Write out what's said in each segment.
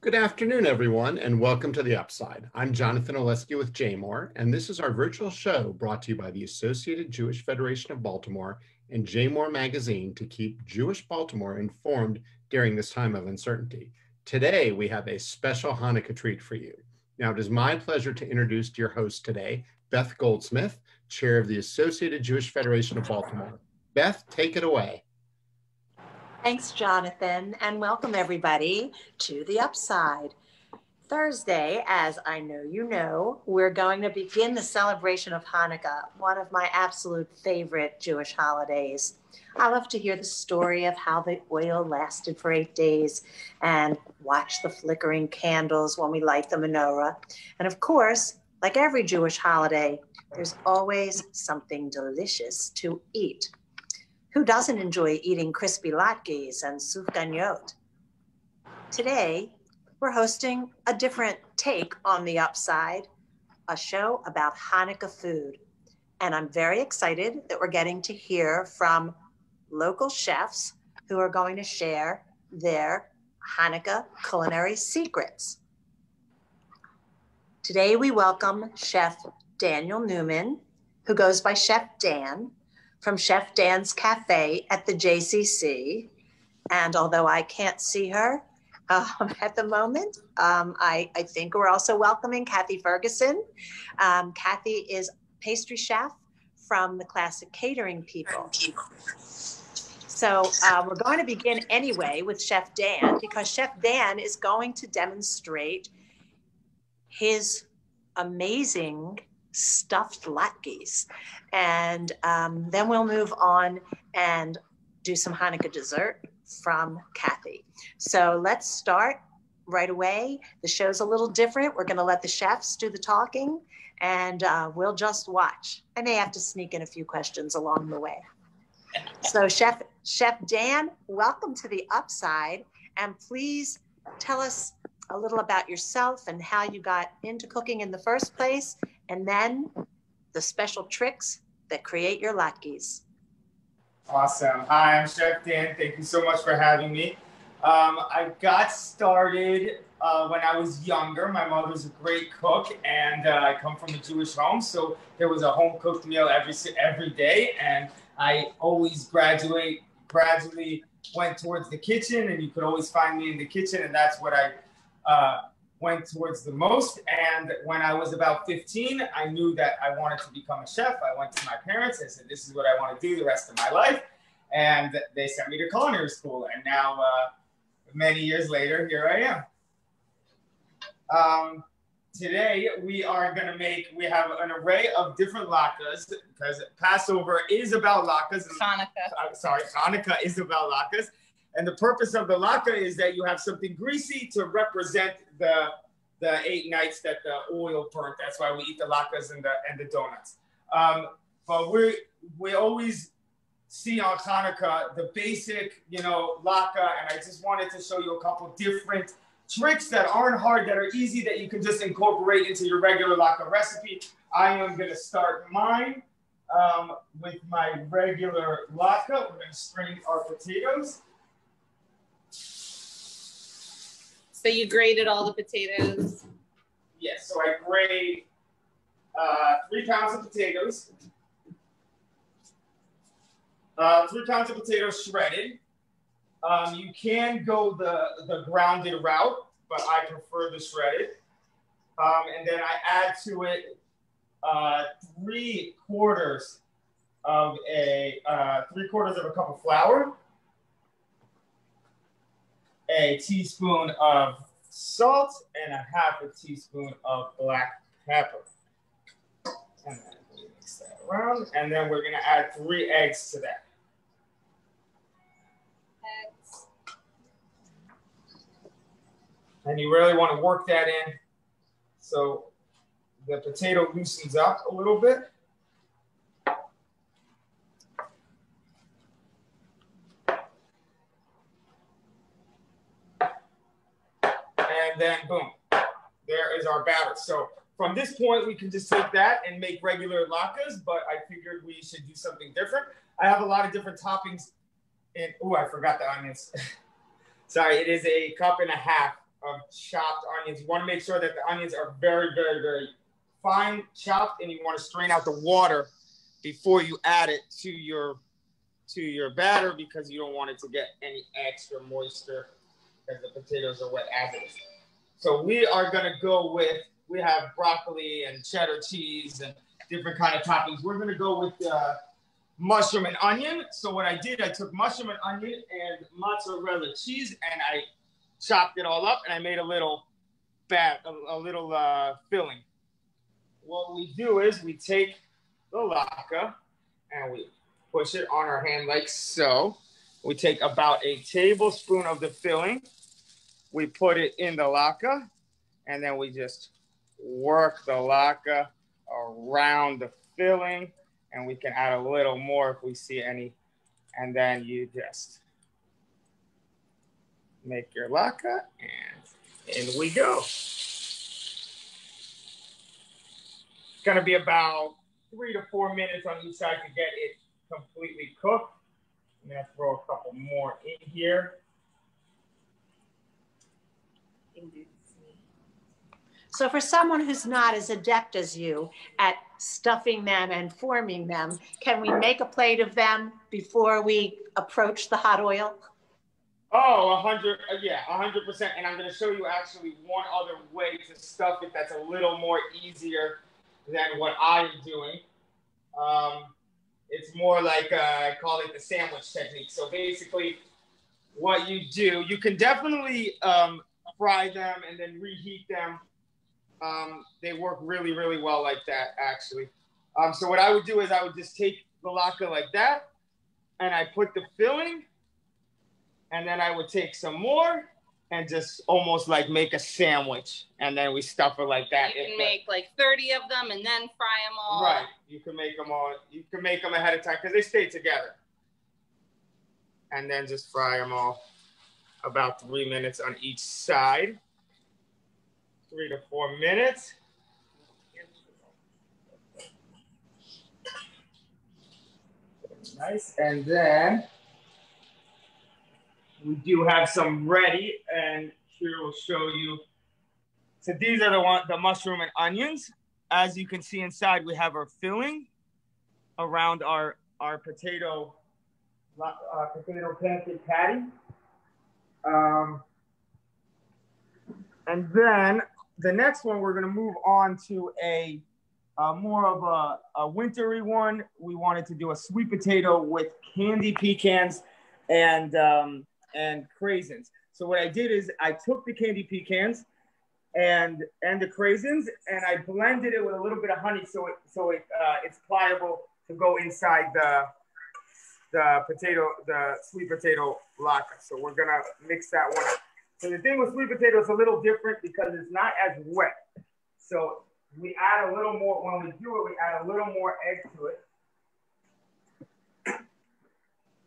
Good afternoon, everyone, and welcome to The Upside. I'm Jonathan Oleski with JMOR, and this is our virtual show brought to you by the Associated Jewish Federation of Baltimore and JMOR Magazine to keep Jewish Baltimore informed during this time of uncertainty. Today, we have a special Hanukkah treat for you. Now, it is my pleasure to introduce your host today, Beth Goldsmith, Chair of the Associated Jewish Federation of Baltimore. Beth, take it away. Thanks, Jonathan, and welcome everybody to The Upside. Thursday, as I know you know, we're going to begin the celebration of Hanukkah, one of my absolute favorite Jewish holidays. I love to hear the story of how the oil lasted for 8 days and watch the flickering candles when we light the menorah. And of course, like every Jewish holiday, there's always something delicious to eat. Who doesn't enjoy eating crispy latkes and sufganiyot? Today, we're hosting a different take on The Upside, a show about Hanukkah food. And I'm very excited that we're getting to hear from local chefs who are going to share their Hanukkah culinary secrets. Today, we welcome Chef Daniel Newman, who goes by Chef Dan, from Chef Dan's Cafe at the JCC. And although I can't see her at the moment, I think we're also welcoming Cathy Ferguson. Cathy is pastry chef from the classic catering people. So we're going to begin anyway with Chef Dan, because Chef Dan is going to demonstrate his amazing stuffed latkes. And then we'll move on and do some Hanukkah dessert from Cathy. So let's start right away. The show's a little different. We're going to let the chefs do the talking, and we'll just watch. I may have to sneak in a few questions along the way. So Chef Dan, welcome to The Upside, and please tell us a little about yourself and how you got into cooking in the first place, and then the special tricks that create your latkes. Awesome. Hi, I'm Chef Dan. Thank you so much for having me. I got started when I was younger. My mother's a great cook, and I come from a Jewish home, so there was a home-cooked meal every day, and I always gradually went towards the kitchen, and you could always find me in the kitchen, and that's what I went towards the most. And when I was about 15, I knew that I wanted to become a chef. I went to my parents and said, this is what I want to do the rest of my life. And they sent me to culinary school. And now, many years later, here I am. Today, we have an array of different latkes, because Passover is about latkes. Hanukkah is about latkes. And the purpose of the latke is that you have something greasy to represent the 8 nights that the oil burnt. That's why we eat the latkes and the donuts. But we always see on Hanukkah the basic, latke, and I just wanted to show you a couple different tricks that aren't hard, that are easy, that you can just incorporate into your regular latke recipe. I am going to start mine with my regular latke. We're going to strain our potatoes. So you grated all the potatoes? Yes, so I grate 3 pounds of potatoes. 3 pounds of potatoes shredded. You can go the grounded route, but I prefer the shredded. And then I add to it 3/4 of a cup of flour, a teaspoon of salt, and a 1/2 teaspoon of black pepper. And then we mix that around. And then we're gonna add 3 eggs to that. Eggs. And you really want to work that in so the potato loosens up a little bit. And then boom, there is our batter. So from this point, we can just take that and make regular latkes, but I figured we should do something different. I have a lot of different toppings. And oh, I forgot the onions. Sorry, it is 1.5 cups of chopped onions. You want to make sure that the onions are very, very, very fine chopped, and you want to strain out the water before you add it to your batter, because you don't want it to get any extra moisture because the potatoes are wet as it is. So we are going to go with, we have broccoli and cheddar cheese and different kind of toppings. We're going to go with mushroom and onion. So what I did, I took mushroom and onion and mozzarella cheese, and I chopped it all up, and I made a little filling. What we do is we take the latke and we push it on our hand like so. We take about a tablespoon of the filling. We put it in the latke, and then we just work the latke around the filling, and we can add a little more if we see any. And then you just make your latke, and in we go. It's gonna be about 3 to 4 minutes on each side to get it completely cooked. I'm gonna throw a couple more in here. So for someone who's not as adept as you at stuffing them and forming them, can we make a plate of them before we approach the hot oil? Oh, 100%. And I'm going to show you actually one other way to stuff it that's a little more easier than what I'm doing. It's more like, I call it the sandwich technique. So basically what you do, you can definitely fry them and then reheat them. They work really, really well like that, actually. So what I would do is I would just take the latke like that, and I put the filling, and then I would take some more and just almost like make a sandwich, and then we stuff it like that. You can make like 30 of them and then fry them all. Right. You can make them all. You can make them ahead of time because they stay together. And then just fry them all about 3 minutes on each side. 3 to 4 minutes. Nice. And then we do have some ready, and here we'll show you. So these are the mushroom and onions. As you can see inside, we have our filling around our potato pancake patty. And then the next one, we're going to move on to a more of a wintry one. We wanted to do a sweet potato with candy pecans and craisins. So what I did is I took the candy pecans and the craisins, and I blended it with a little bit of honey so it's pliable to go inside the sweet potato latke. So we're gonna mix that one up. So the thing with sweet potato is a little different because it's not as wet. So we add a little more, when we do it, we add a little more egg to it.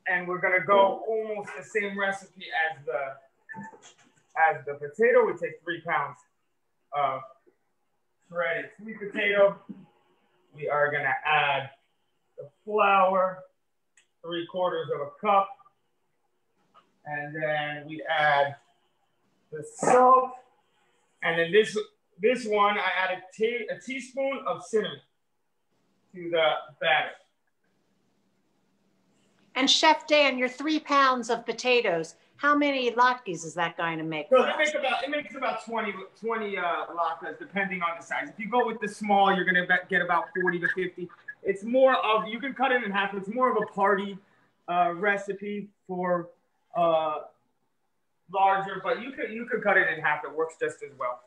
And we're gonna go almost the same recipe as the potato. We take 3 pounds of shredded sweet potato. We are gonna add the flour, 3/4 of a cup. And then we add the salt, and then this one I add a teaspoon of cinnamon to the batter. And Chef Dan, your 3 pounds of potatoes, how many latkes is that going to make? So it makes about 20 latkes depending on the size. If you go with the small, you're gonna get about 40 to 50. It's more of, you can cut it in half. It's more of a party recipe for larger, but you could cut it in half. It works just as well.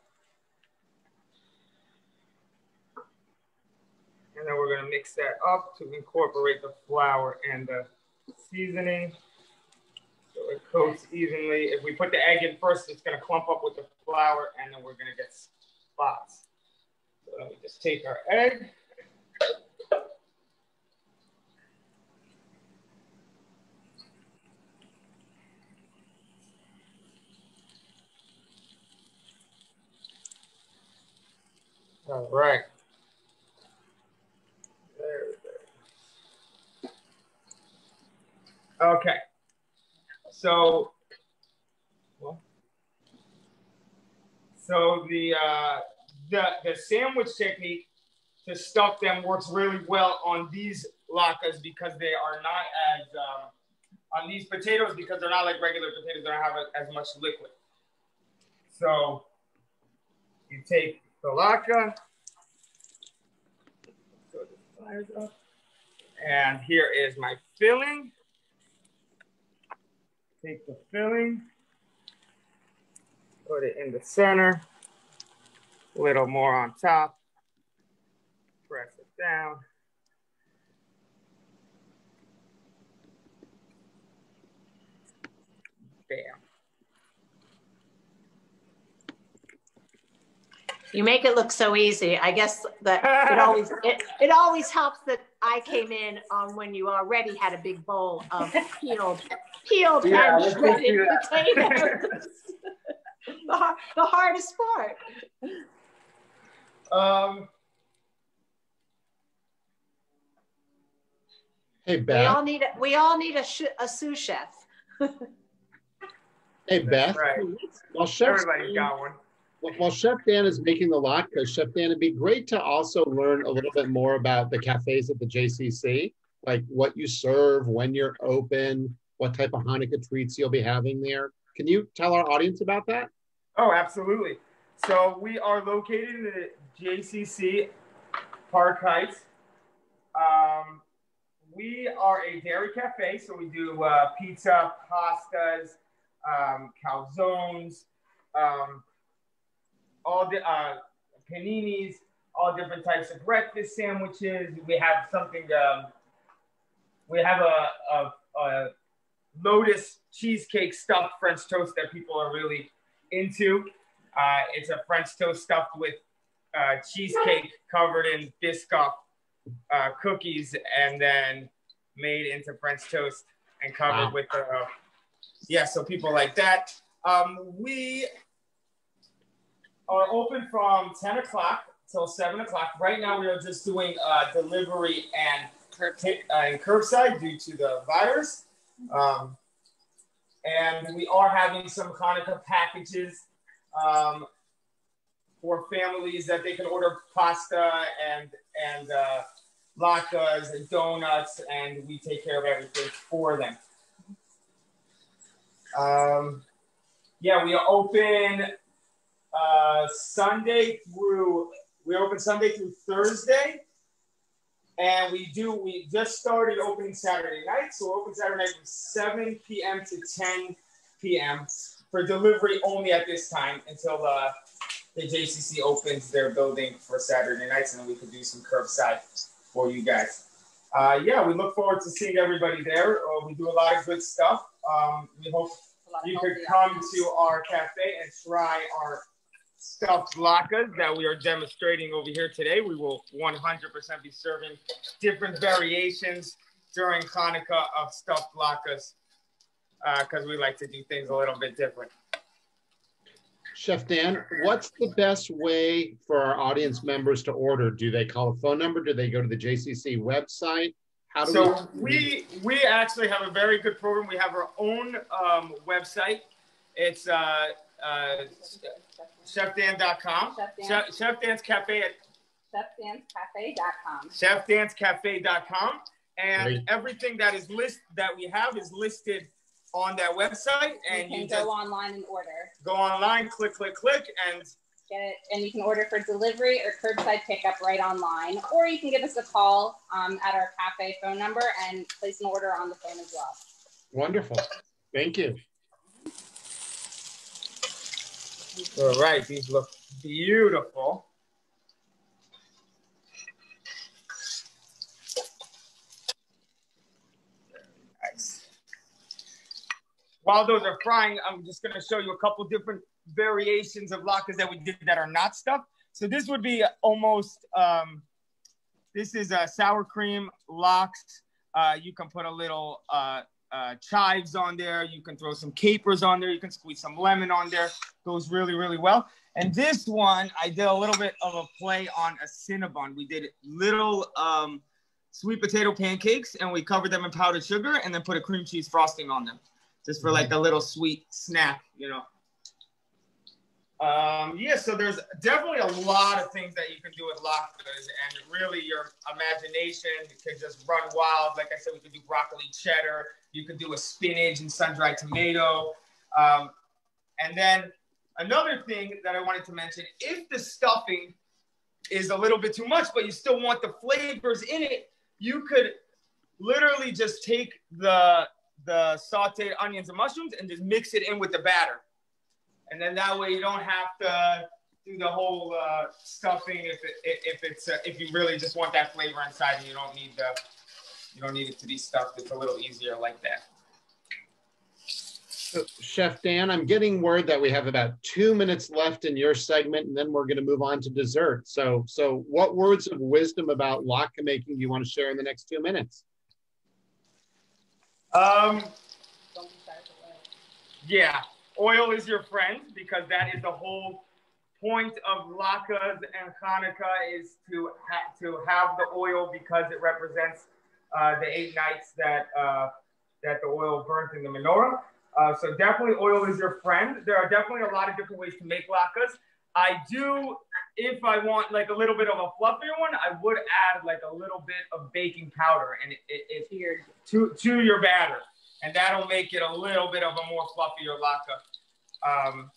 And then we're gonna mix that up to incorporate the flour and the seasoning so it coats evenly. If we put the egg in first, it's gonna clump up with the flour, and then we're gonna get spots. So let me just take our egg. All right. There we go. Okay. So, well, So the sandwich technique to stuff them works really well on these latkes because they are not as on these potatoes, because they're not like regular potatoes. They don't have as much liquid. So you take the latke, and here is my filling. Take the filling, put it in the center, a little more on top, press it down. Bam. You make it look so easy. I guess that it always helps that I came in on when you already had a big bowl of peeled and shredded potatoes. the hardest part. Hey, Beth. We all need a sous chef. Hey, Beth. Right. Well, everybody's got one. While Chef Dan is making the latkes, Chef Dan, it'd be great to also learn a little bit more about the cafes at the JCC, like what you serve, when you're open, what type of Hanukkah treats you'll be having there. Can you tell our audience about that? Oh, absolutely. So we are located in the JCC Park Heights. We are a dairy cafe, so we do pizza, pastas, calzones, all the paninis, all different types of breakfast sandwiches. We have something. We have a lotus cheesecake stuffed French toast that people are really into. It's a French toast stuffed with cheesecake covered in Biscoff cookies and then made into French toast and covered with so people like that. We are open from 10 o'clock till 7 o'clock. Right now we are just doing delivery and curbside due to the virus. And we are having some Hanukkah packages for families that they can order pasta and latkes and donuts, and we take care of everything for them. We are open Sunday through Thursday, and we just started opening Saturday night. So we're open Saturday night from 7 p.m. to 10 p.m. for delivery only at this time until the JCC opens their building for Saturday nights, and then we can do some curbside for you guys. We look forward to seeing everybody there. We do a lot of good stuff. We hope you could come to our cafe and try our stuffed latkes that we are demonstrating over here today. We will 100% be serving different variations during Hanukkah of stuffed latkes because we like to do things a little bit different. Chef Dan, what's the best way for our audience members to order? Do they call a phone number? Do they go to the JCC website? How do we actually have a very good program. We have our own website. It's chefdan.com. Chef Dan's Cafe at chefdanscafe.com. chefdanscafe.com. And Great. Everything that we have is listed on that website. And you can go online and order. Go online, click, and get it. And you can order for delivery or curbside pickup right online. Or you can give us a call at our cafe phone number and place an order on the phone as well. Wonderful. Thank you. All right, these look beautiful. Nice. While those are frying, I'm just going to show you a couple different variations of latkes that we did that are not stuffed. So this would be almost, this is a sour cream lox. You can put a little chives on there. You can throw some capers on there. You can squeeze some lemon on there. Goes really, really well. And this one, I did a little bit of a play on a Cinnabon. We did little sweet potato pancakes, and we covered them in powdered sugar and then put a cream cheese frosting on them, just for like a little sweet snack, you know. Yeah, so there's definitely a lot of things that you can do with latkes, and really your imagination can just run wild. Like I said, we could do broccoli cheddar. You could do a spinach and sun-dried tomato. And then another thing that I wanted to mention, if the stuffing is a little bit too much, but you still want the flavors in it, you could literally just take the sauteed onions and mushrooms and just mix it in with the batter. And then that way you don't have to do the whole stuffing if you really just want that flavor inside and you don't need it to be stuffed. It's a little easier like that. So, Chef Dan, I'm getting word that we have about 2 minutes left in your segment, and then we're going to move on to dessert. So what words of wisdom about latke making do you want to share in the next 2 minutes? Yeah, oil is your friend, because that is the whole point of latkes and Hanukkah, is to have the oil, because it represents the 8 nights that the oil burnt in the menorah. So definitely oil is your friend. There are definitely a lot of different ways to make latkes. I do, if I want like a little bit of a fluffier one, I would add like a little bit of baking powder and to your batter. And that'll make it a little bit of a more fluffier latke.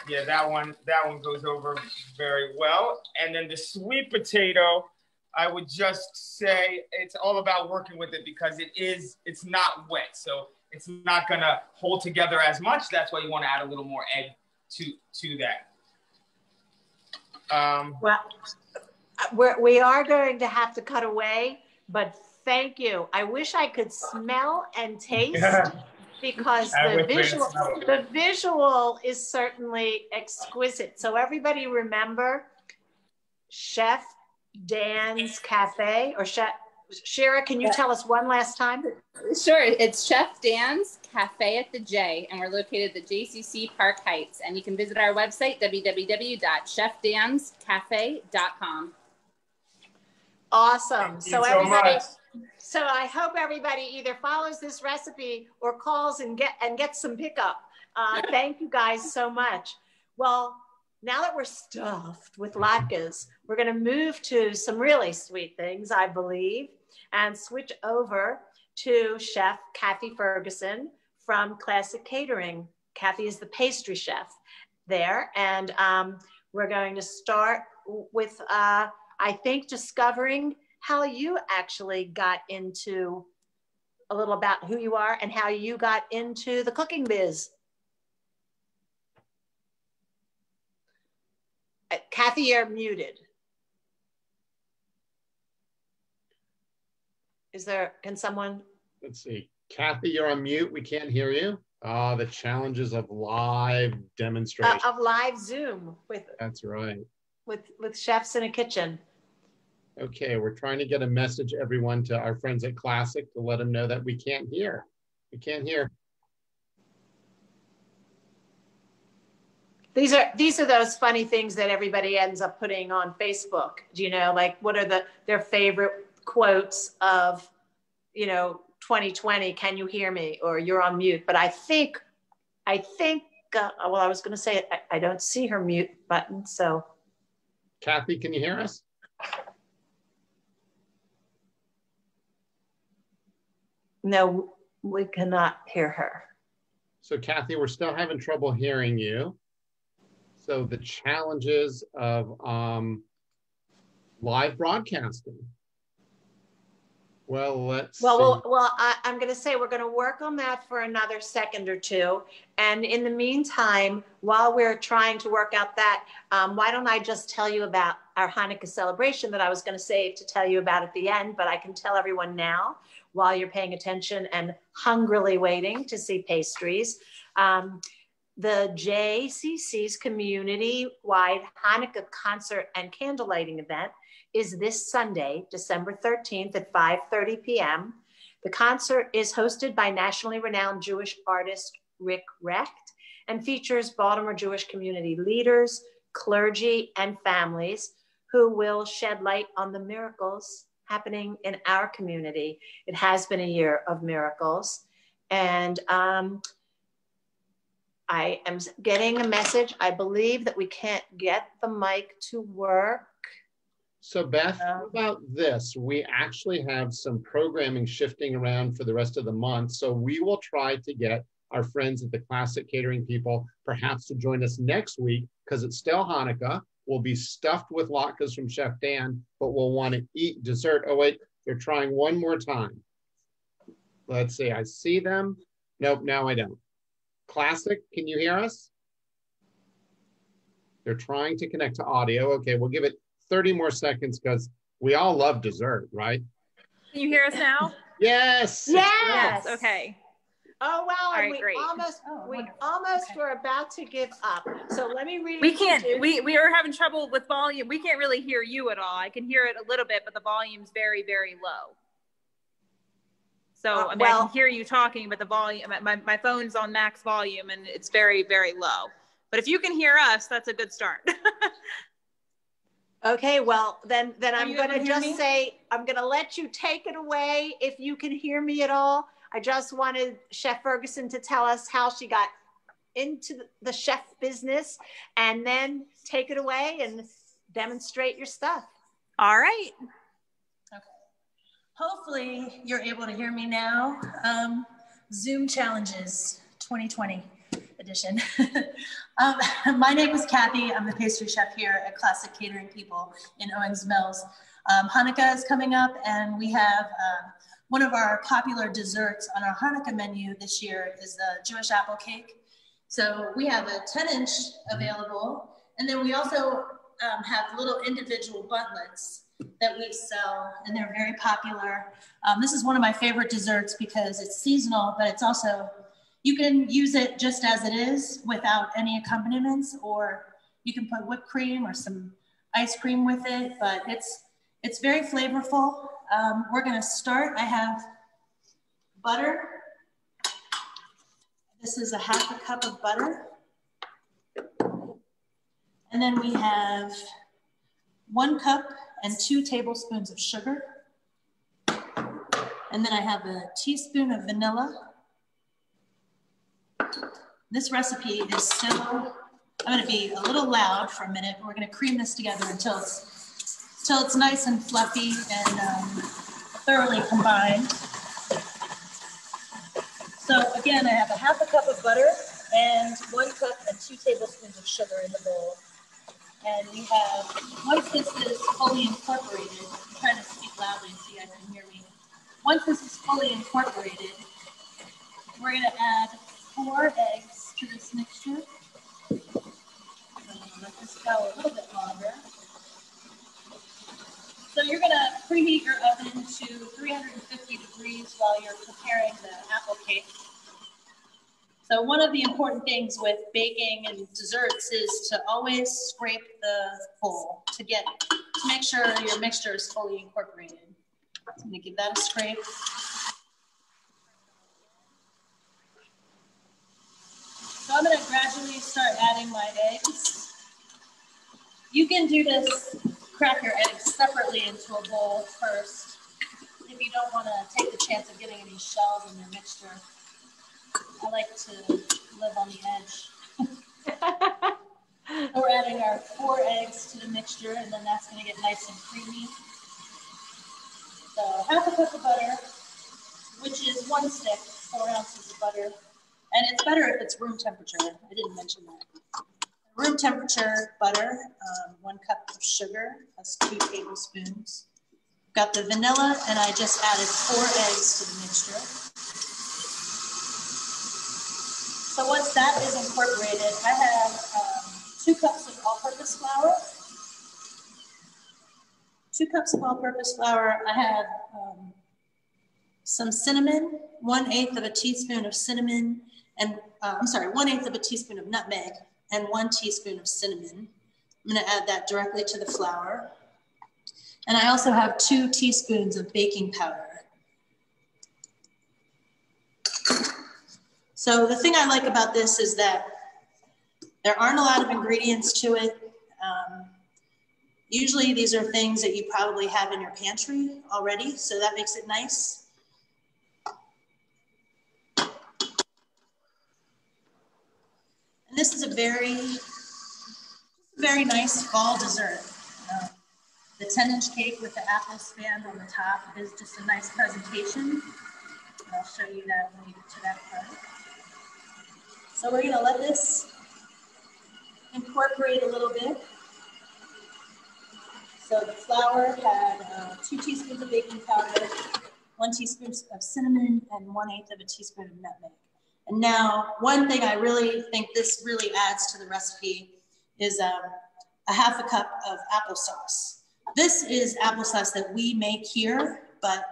Yeah, that one goes over very well. And then the sweet potato, I would just say it's all about working with it, because it's not wet. So it's not gonna hold together as much. That's why you want to add a little more egg to that. Well, we are going to have to cut away, but thank you. I wish I could smell and taste, because the visual is certainly exquisite. So everybody remember Chef Dan's Cafe, or Chef Shira, can you tell us one last time? Sure, it's Chef Dan's Cafe at the J, and we're located at the JCC Park Heights. And you can visit our website, www.chefdanscafe.com. Awesome. So everybody, so I hope everybody either follows this recipe or calls and gets some pickup. Thank you guys so much. Well, now that we're stuffed with latkes, we're going to move to some really sweet things, I believe, and switch over to Chef Cathy Ferguson from Classic Catering. Cathy is the pastry chef there, and we're going to start with, I think, discovering how you actually got into, a little about who you are and how you got into the cooking biz. Cathy, you're muted. Can someone? Let's see. Cathy, you're on mute. We can't hear you. The challenges of live demonstration. Of live Zoom. That's right. With chefs in a kitchen. Okay, we're trying to get a message, everyone, to our friends at Classic to let them know that we can't hear. We can't hear. These are those funny things that everybody ends up putting on Facebook. Do you know, like, what are their favorite quotes of, 2020, can you hear me? Or you're on mute. But I think, well, I was going to say, I don't see her mute button, so. Cathy, can you hear us? No, we cannot hear her. So Cathy, we're still having trouble hearing you. So the challenges of live broadcasting. Well, let's see. Well, I'm going to say we're going to work on that for another second or two. And in the meantime, while we're trying to work out that, why don't I just tell you about our Hanukkah celebration that I was going to save to tell you about at the end, but I can tell everyone now while you're paying attention and hungrily waiting to see pastries. The JCC's community-wide Hanukkah concert and candle lighting event is this Sunday, December 13th at 5:30 p.m. The concert is hosted by nationally renowned Jewish artist Rick Recht and features Baltimore Jewish community leaders, clergy, and families who will shed light on the miracles happening in our community. It has been a year of miracles. And I am getting a message. I believe that we can't get the mic to work. So Beth, how about this? We actually have some programming shifting around for the rest of the month. So we will try to get our friends at the Classic Catering people perhaps to join us next week, because it's still Hanukkah. We'll be stuffed with latkes from Chef Dan, but we'll want to eat dessert. Oh wait, they're trying one more time. Let's see, I see them. Nope, now I don't. Classic, can you hear us? They're trying to connect to audio. Okay, we'll give it 30 more seconds because we all love dessert, right? Can you hear us now? Yes. Yes. Okay. Oh wow! All right, and great. we almost were about to give up. So let me read. We can't. We are having trouble with volume. We can't really hear you at all. I can hear it a little bit, but the volume's very, very low. So I mean, I can hear you talking, but the volume, my phone's on max volume and it's very, very low. But if you can hear us, that's a good start. Okay, well, then I'm going to just say, I'm going to let you take it away if you can hear me at all. I just wanted Chef Ferguson to tell us how she got into the chef business, and then take it away and demonstrate your stuff. All right. Okay. Hopefully you're able to hear me now. Zoom Challenges 2020 edition. My name is Cathy. I'm the pastry chef here at Classic Catering People in Owings Mills. Hanukkah is coming up, and we have one of our popular desserts on our Hanukkah menu this year is the Jewish apple cake. So we have a 10-inch available, and then we also have little individual buntlets that we sell, and they're very popular. This is one of my favorite desserts because it's seasonal, but it's also, you can use it just as it is without any accompaniments, or you can put whipped cream or some ice cream with it, but it's very flavorful. We're gonna start, I have butter. This is a half a cup of butter. And then we have 1 cup and 2 tablespoons of sugar. And then I have a teaspoon of vanilla. This recipe is so, I'm gonna be a little loud for a minute. We're gonna cream this together until it's nice and fluffy and thoroughly combined. So again, I have a half a cup of butter and 1 cup and 2 tablespoons of sugar in the bowl. And we have, once this is fully incorporated, I'm trying to speak loudly so you guys can hear me. Once this is fully incorporated, we're gonna add 4 eggs to this mixture. I'm gonna let this go a little bit longer. So you're gonna preheat your oven to 350 degrees while you're preparing the apple cake. So one of the important things with baking and desserts is to always scrape the bowl to make sure your mixture is fully incorporated. So I'm gonna give that a scrape. So I'm gonna gradually start adding my eggs. You can do this, crack your eggs separately into a bowl first if you don't wanna take the chance of getting any shells in your mixture. I like to live on the edge. We're adding our 4 eggs to the mixture, and then that's gonna get nice and creamy. So half a cup of butter, which is 1 stick, 4 ounces of butter. And it's better if it's room temperature. I didn't mention that. Room temperature butter, 1 cup of sugar, that's 2 tablespoons. Got the vanilla, and I just added 4 eggs to the mixture. So once that is incorporated, I have 2 cups of all-purpose flour. 2 cups of all-purpose flour. I have some cinnamon, 1/8 of a teaspoon of cinnamon, and 1/8 of a teaspoon of nutmeg, and 1 teaspoon of cinnamon. I'm gonna add that directly to the flour. And I also have 2 teaspoons of baking powder. So the thing I like about this is that there aren't a lot of ingredients to it. Usually these are things that you probably have in your pantry already, so that makes it nice. And this is a very nice fall dessert. The 10-inch cake with the apple stand on the top is just a nice presentation. And I'll show you that when we get to that part. So we're gonna let this incorporate a little bit. So the flour had 2 teaspoons of baking powder, 1 teaspoon of cinnamon, and 1/8 of a teaspoon of nutmeg. And now, one thing I really think this really adds to the recipe is a 1/2 cup of applesauce. This is applesauce that we make here, but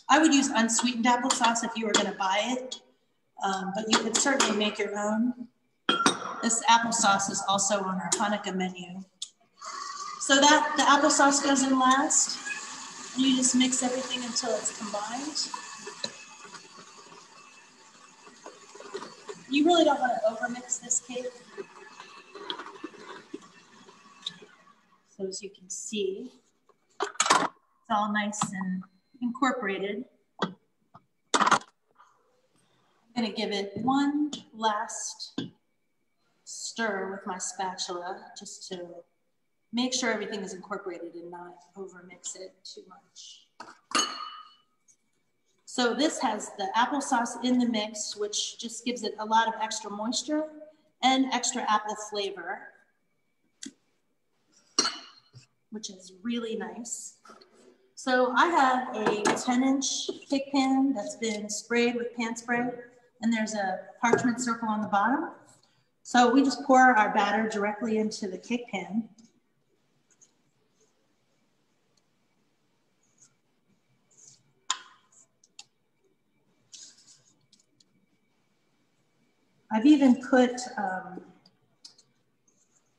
I would use unsweetened applesauce if you were gonna buy it, but you could certainly make your own. This applesauce is also on our Hanukkah menu. So that the applesauce goes in last, and you just mix everything until it's combined. You really don't want to overmix this cake. So as you can see, it's all nice and incorporated. I'm going to give it one last stir with my spatula just to make sure everything is incorporated and not overmix it too much. So this has the applesauce in the mix, which just gives it a lot of extra moisture and extra apple flavor, which is really nice. So I have a 10-inch cake pan that's been sprayed with pan spray, and there's a parchment circle on the bottom. So we just pour our batter directly into the cake pan. I've even put,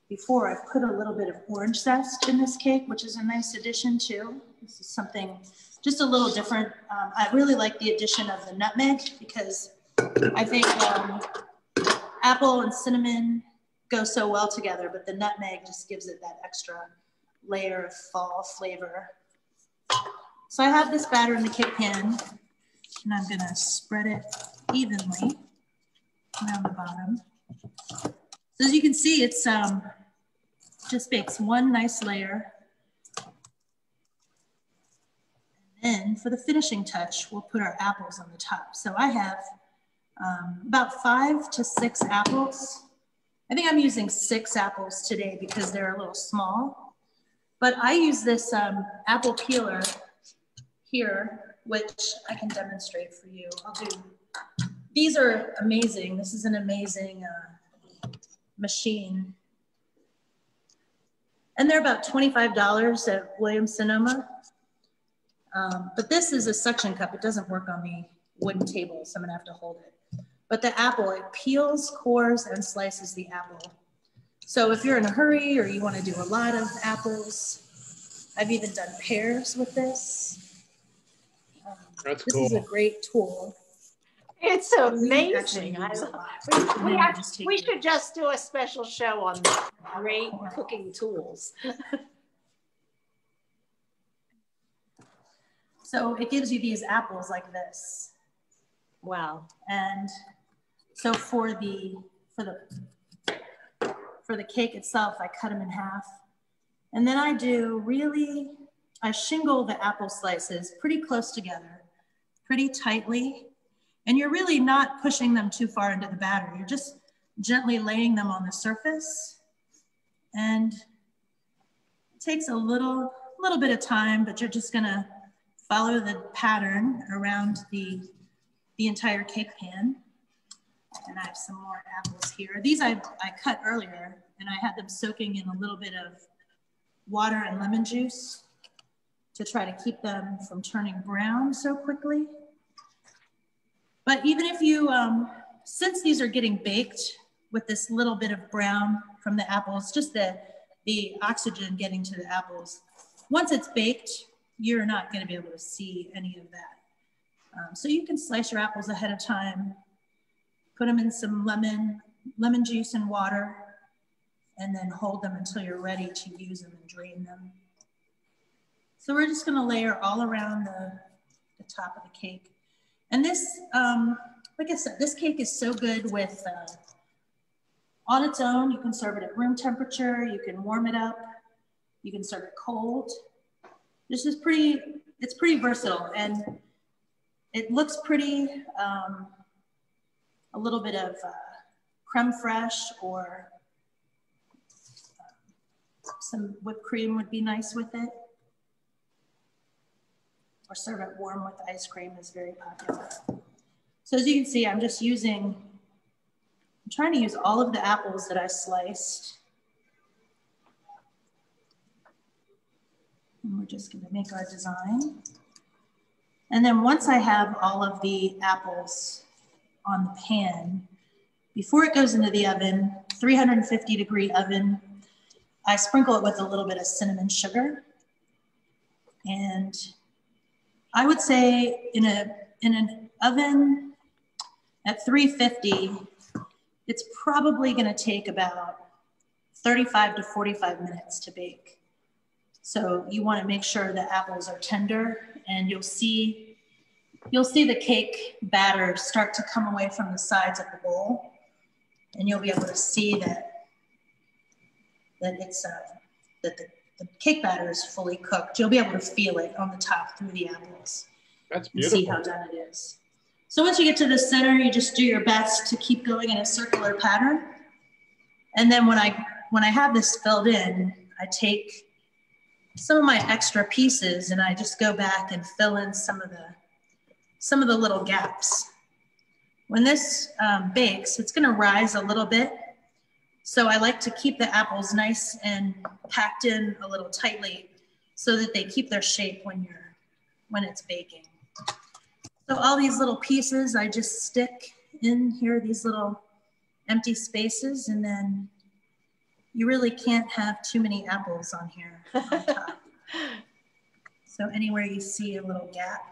before I've put a little bit of orange zest in this cake, which is a nice addition too. This is something just a little different. I really like the addition of the nutmeg because I think apple and cinnamon go so well together, but the nutmeg just gives it that extra layer of fall flavor. So I have this batter in the cake pan, and I'm gonna spread it evenly around the bottom. So as you can see, it's just bakes one nice layer. And then for the finishing touch, we'll put our apples on the top. So I have about 5 to 6 apples. I think I'm using 6 apples today because they're a little small. But I use this apple peeler here, which I can demonstrate for you. These are amazing. This is an amazing machine. And they're about $25 at Williams-Sonoma. But this is a suction cup. It doesn't work on the wooden table, so I'm gonna have to hold it. But the apple, it peels, cores, and slices the apple. So if you're in a hurry or you wanna do a lot of apples, I've even done pears with this. That's this cool. is a great tool. It's amazing. We should just do a special show on great cooking tools. So it gives you these apples like this. Wow. And so for the cake itself, I cut them in half. And then I shingle the apple slices pretty close together, pretty tightly. And you're really not pushing them too far into the batter. You're just gently laying them on the surface. And it takes a little bit of time, but you're just gonna follow the pattern around the entire cake pan. And I have some more apples here. These I cut earlier, and I had them soaking in a little bit of water and lemon juice to try to keep them from turning brown so quickly. But even if you, since these are getting baked with this little bit of brown from the apples, just the oxygen getting to the apples, once it's baked, you're not gonna be able to see any of that. So you can slice your apples ahead of time, put them in some lemon juice and water, and then hold them until you're ready to use them and drain them. So we're just gonna layer all around the top of the cake. And this, like I said, this cake is so good with on its own. You can serve it at room temperature. You can warm it up. You can serve it cold. This is it's pretty versatile, and it looks pretty, a little bit of creme fraiche or some whipped cream would be nice with it. Or serve it warm with ice cream is very popular. So as you can see, I'm trying to use all of the apples that I sliced. And we're just gonna make our design. And then once I have all of the apples on the pan, before it goes into the oven, 350-degree oven, I sprinkle it with a little bit of cinnamon sugar. And I would say in an oven at 350, it's probably gonna take about 35 to 45 minutes to bake. So you wanna make sure the apples are tender, and you'll see the cake batter start to come away from the sides of the bowl, and you'll be able to see that the cake batter is fully cooked. You'll be able to feel it on the top through the apples. That's beautiful. And see how done it is. So once you get to the center, you just do your best to keep going in a circular pattern. And then when I have this filled in, I take some of my extra pieces and I just go back and fill in some of the little gaps. When this bakes, it's gonna rise a little bit. So I like to keep the apples nice and packed in a little tightly so that they keep their shape when it's baking. So all these little pieces, I just stick in here, these little empty spaces, and then you really can't have too many apples on here on top. So anywhere you see a little gap.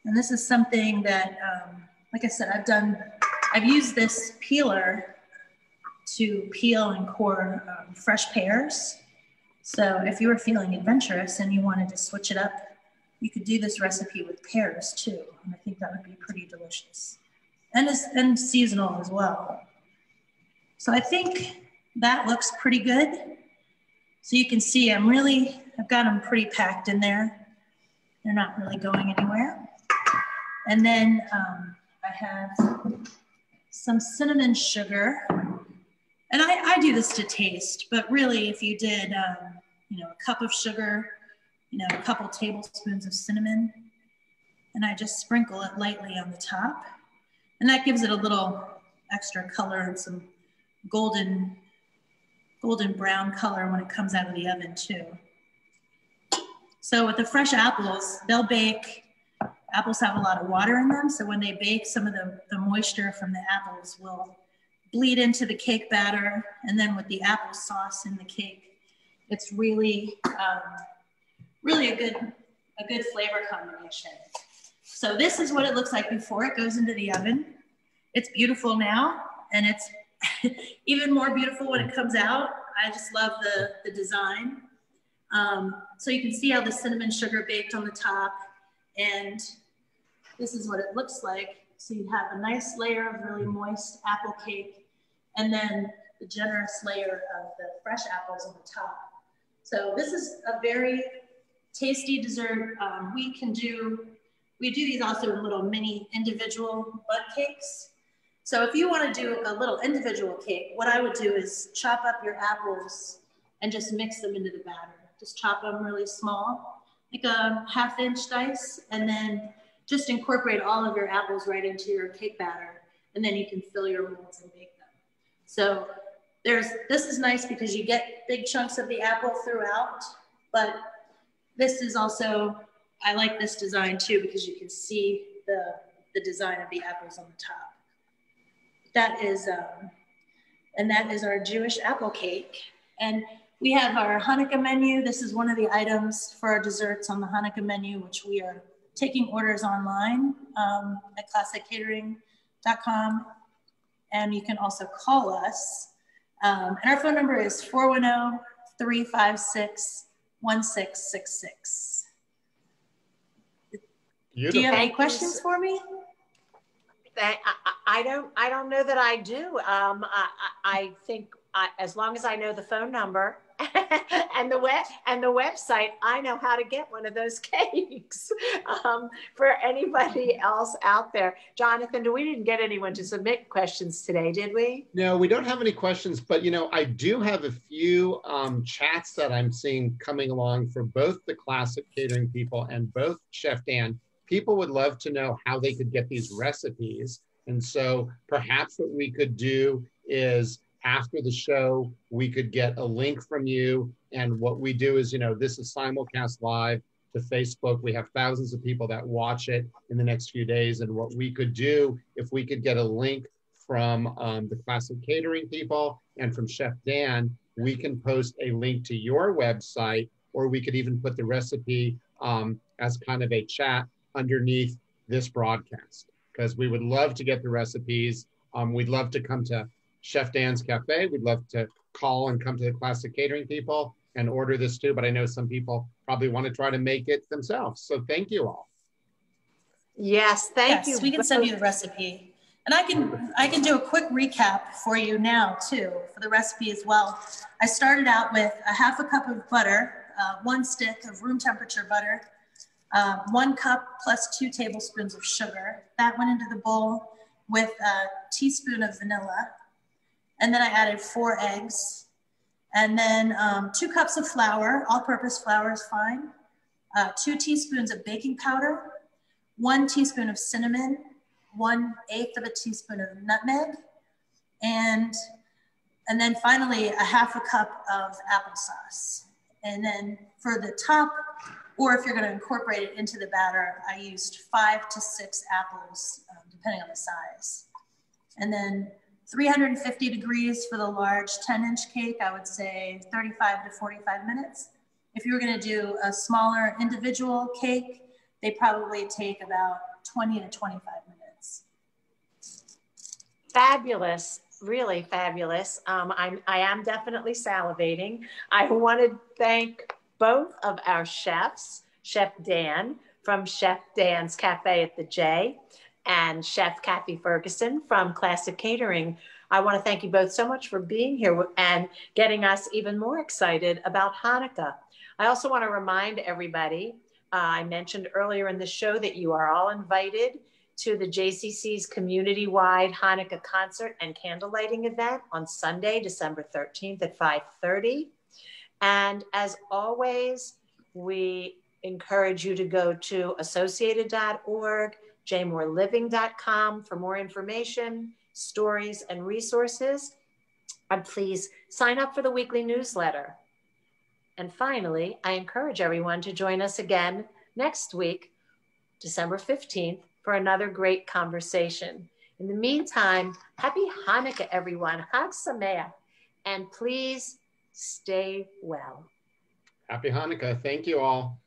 And this is something that, like I said, I've used this peeler to peel and core fresh pears. So if you were feeling adventurous and you wanted to switch it up, you could do this recipe with pears too. And I think that would be pretty delicious. And seasonal as well. So I think that looks pretty good. So you can see I've got them pretty packed in there. They're not really going anywhere. And then I have some cinnamon sugar. And I do this to taste, but really if you did, a cup of sugar, a couple tablespoons of cinnamon, and I just sprinkle it lightly on the top. And that gives it a little extra color and some golden brown color when it comes out of the oven too. So with the fresh apples, they'll bake. Apples have a lot of water in them, so when they bake, some of the moisture from the apples will bleed into the cake batter, and then with the applesauce in the cake, it's really a good flavor combination. So this is what it looks like before it goes into the oven. It's beautiful now, and it's even more beautiful when it comes out. I just love the design. So you can see how the cinnamon sugar baked on the top, and this is what it looks like. So you have a nice layer of really moist apple cake, and then the generous layer of the fresh apples on the top. So this is a very tasty dessert. We do these also in little mini individual bud cakes. So if you want to do a little individual cake, what I would do is chop up your apples and just mix them into the batter. Just chop them really small, like a 1/2-inch dice, and then just incorporate all of your apples right into your cake batter, and then you can fill your molds and bake them. So this is nice because you get big chunks of the apple throughout, but this is also, I like this design too because you can see the design of the apples on the top. That is our Jewish apple cake. And we have our Hanukkah menu. This is one of the items for our desserts on the Hanukkah menu, which we are taking orders online at classiccatering.com. And you can also call us. And our phone number is 410-356-1666. Do you have any questions for me? I don't know that I do. I think as long as I know the phone number and the website, I know how to get one of those cakes. For anybody else out there, Jonathan, we didn't get anyone to submit questions today, did we? No, we don't have any questions, but I do have a few chats that I'm seeing coming along for both the classic catering people and both Chef Dan. People would love to know how they could get these recipes. And so perhaps what we could do is after the show, we could get a link from you. And what we do is, this is simulcast live to Facebook. We have thousands of people that watch it in the next few days. And what we could do, if we could get a link from the classic catering people and from Chef Dan, we can post a link to your website, or we could even put the recipe as kind of a chat underneath this broadcast, because we would love to get the recipes. We'd love to come to Chef Dan's Cafe. We'd love to call and come to the classic catering people and order this too, but I know some people probably want to try to make it themselves. So thank you all. Yes, thank you. We can send you the recipe. And I can do a quick recap for you now too, for the recipe as well. I started out with a half a cup of butter, 1 stick of room temperature butter, 1 cup plus 2 tablespoons of sugar. That went into the bowl with a teaspoon of vanilla. And then I added 4 eggs. And then 2 cups of flour, all-purpose flour is fine. 2 teaspoons of baking powder, 1 teaspoon of cinnamon, 1/8 of a teaspoon of nutmeg, and then finally a half a cup of applesauce. And then for the top, or if you're going to incorporate it into the batter, I used 5 to 6 apples, depending on the size. And then 350 degrees for the large 10-inch cake, I would say 35 to 45 minutes. If you were going to do a smaller individual cake, they probably take about 20 to 25 minutes. Fabulous, really fabulous. I am definitely salivating. I want to thank both of our chefs, Chef Dan from Chef Dan's Cafe at the J and Chef Cathy Ferguson from Classic Catering. I want to thank you both so much for being here and getting us even more excited about Hanukkah. I also want to remind everybody, I mentioned earlier in the show that you are all invited to the JCC's community-wide Hanukkah concert and candle lighting event on Sunday, December 13th at 5:30. And as always, we encourage you to go to associated.org, jmoreliving.com for more information, stories, and resources. And please sign up for the weekly newsletter. And finally, I encourage everyone to join us again next week, December 15th, for another great conversation. In the meantime, happy Hanukkah, everyone. Chag Sameach. And please stay well. Happy Hanukkah. Thank you all.